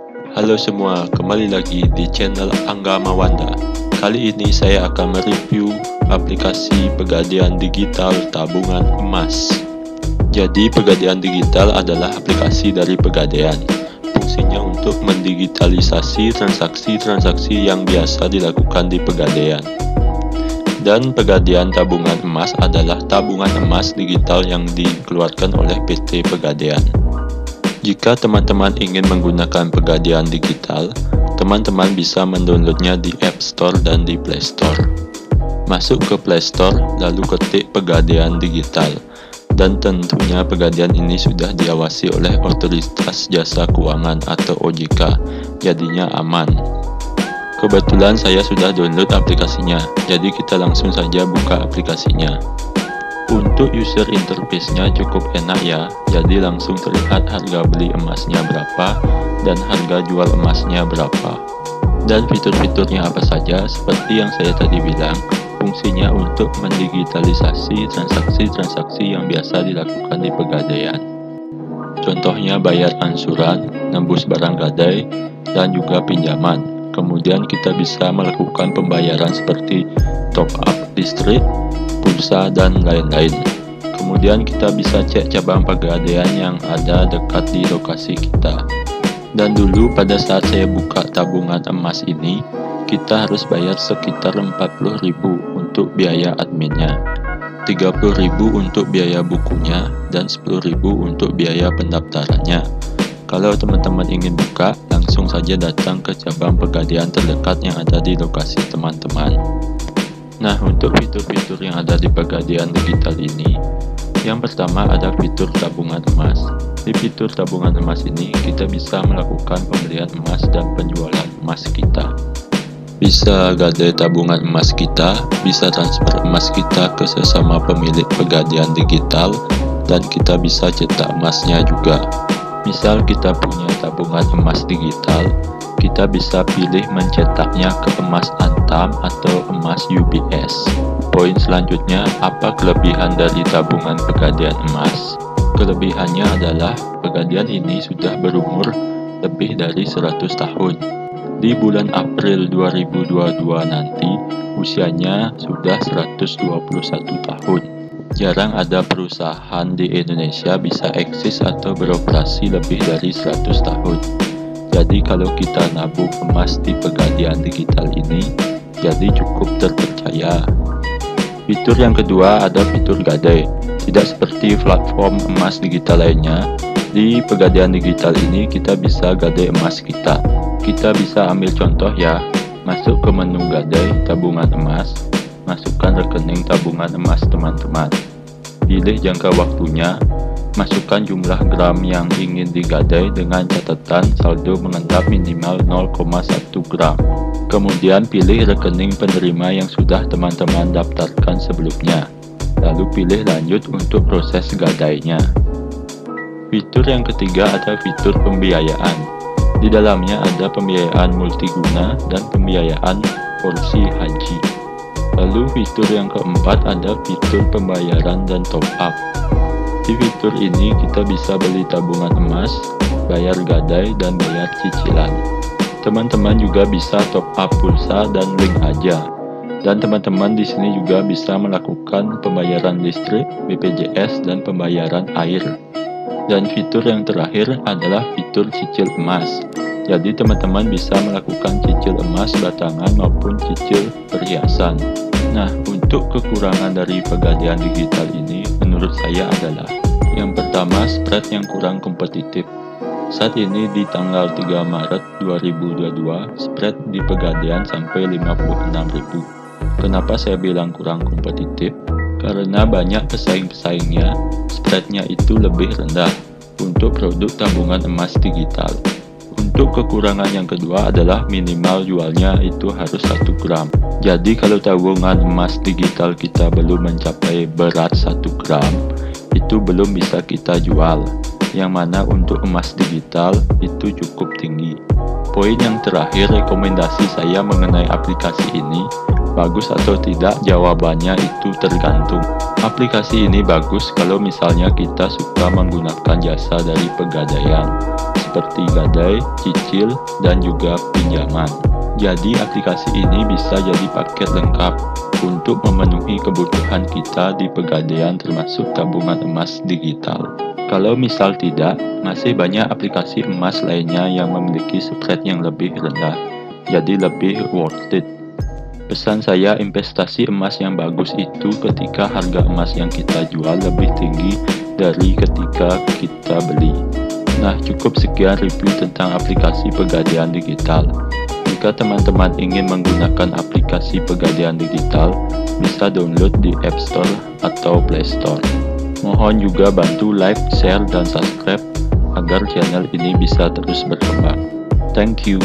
Halo semua, kembali lagi di channel Angga Mawanda. Kali ini saya akan mereview aplikasi Pegadaian Digital Tabungan Emas. Jadi Pegadaian Digital adalah aplikasi dari Pegadaian. Fungsinya untuk mendigitalisasi transaksi-transaksi yang biasa dilakukan di Pegadaian. Dan Pegadaian Tabungan Emas adalah tabungan emas digital yang dikeluarkan oleh PT Pegadaian. Jika teman-teman ingin menggunakan Pegadaian Digital, teman-teman bisa mendownloadnya di App Store dan di Play Store. Masuk ke Play Store, lalu ketik Pegadaian Digital. Dan tentunya Pegadaian ini sudah diawasi oleh Otoritas Jasa Keuangan atau OJK, jadinya aman. Kebetulan saya sudah download aplikasinya, jadi kita langsung saja buka aplikasinya. Untuk user interface-nya cukup enak ya, jadi langsung terlihat harga beli emasnya berapa dan harga jual emasnya berapa. Dan fitur-fiturnya apa saja, seperti yang saya tadi bilang, fungsinya untuk mendigitalisasi transaksi-transaksi yang biasa dilakukan di Pegadaian. Contohnya bayar ansuran, nembus barang gadai, dan juga pinjaman. Kemudian kita bisa melakukan pembayaran seperti top up listrik, pulsa, dan lain-lain. Kemudian kita bisa cek cabang Pegadaian yang ada dekat di lokasi kita. Dan dulu pada saat saya buka tabungan emas ini, kita harus bayar sekitar 40.000 untuk biaya adminnya, 30.000 untuk biaya bukunya, dan 10.000 untuk biaya pendaftarannya. Kalau teman-teman ingin buka, langsung saja datang ke cabang Pegadaian terdekat yang ada di lokasi teman-teman. Nah, untuk fitur-fitur yang ada di Pegadaian Digital ini, yang pertama ada fitur tabungan emas. Di fitur tabungan emas ini, kita bisa melakukan pembelian emas dan penjualan emas kita. Bisa gadai tabungan emas kita, bisa transfer emas kita ke sesama pemilik Pegadaian Digital, dan kita bisa cetak emasnya juga. Misal kita punya tabungan emas digital, kita bisa pilih mencetaknya ke emas antam atau emas UBS. Poin selanjutnya, apa kelebihan dari tabungan Pegadaian emas? Kelebihannya adalah Pegadaian ini sudah berumur lebih dari 100 tahun. Di bulan April 2022 nanti, usianya sudah 121 tahun. Jarang ada perusahaan di Indonesia bisa eksis atau beroperasi lebih dari 100 tahun. Jadi kalau kita nabung emas di Pegadaian Digital ini, jadi cukup terpercaya. Fitur yang kedua ada fitur gadai. Tidak seperti platform emas digital lainnya, di Pegadaian Digital ini kita bisa gadai emas kita. Kita bisa ambil contoh ya, masuk ke menu gadai tabungan emas, masukkan rekening tabungan emas teman-teman. Pilih jangka waktunya, masukkan jumlah gram yang ingin digadai dengan catatan saldo mengendap minimal 0,1 gram. Kemudian pilih rekening penerima yang sudah teman-teman daftarkan sebelumnya. Lalu pilih lanjut untuk proses gadainya. Fitur yang ketiga ada fitur pembiayaan. Di dalamnya ada pembiayaan multiguna dan pembiayaan porsi haji. Lalu fitur yang keempat ada fitur pembayaran dan top up. Di fitur ini kita bisa beli tabungan emas, bayar gadai, dan bayar cicilan. Teman-teman juga bisa top up pulsa dan link aja. Dan teman-teman di sini juga bisa melakukan pembayaran listrik, BPJS, dan pembayaran air. Dan fitur yang terakhir adalah fitur cicil emas. Jadi teman-teman bisa melakukan cicil emas batangan maupun cicil perhiasan. Nah, untuk kekurangan dari Pegadaian Digital ini menurut saya adalah yang pertama, spread yang kurang kompetitif. Saat ini di tanggal 3 Maret 2022, spread di Pegadaian sampai 56.000. Kenapa saya bilang kurang kompetitif? Karena banyak pesaing-pesaingnya, spreadnya itu lebih rendah untuk produk tabungan emas digital. Untuk kekurangan yang kedua adalah minimal jualnya itu harus 1 gram. Jadi kalau tabungan emas digital kita belum mencapai berat 1 gram, itu belum bisa kita jual. Yang mana untuk emas digital itu cukup tinggi. Poin yang terakhir, rekomendasi saya mengenai aplikasi ini, bagus atau tidak, jawabannya itu tergantung. Aplikasi ini bagus kalau misalnya kita suka menggunakan jasa dari Pegadaian. seperti gadai, cicil, dan juga pinjaman. Jadi aplikasi ini bisa jadi paket lengkap untuk memenuhi kebutuhan kita di Pegadaian termasuk tabungan emas digital. Kalau misal tidak, masih banyak aplikasi emas lainnya yang memiliki spread yang lebih rendah, jadi lebih worth it. Pesan saya, investasi emas yang bagus itu ketika harga emas yang kita jual lebih tinggi dari ketika kita beli. Nah, cukup sekian review tentang aplikasi Pegadaian digital. Jika teman-teman ingin menggunakan aplikasi Pegadaian digital, bisa download di App Store atau Play Store. Mohon juga bantu like, share, dan subscribe agar channel ini bisa terus berkembang. Thank you.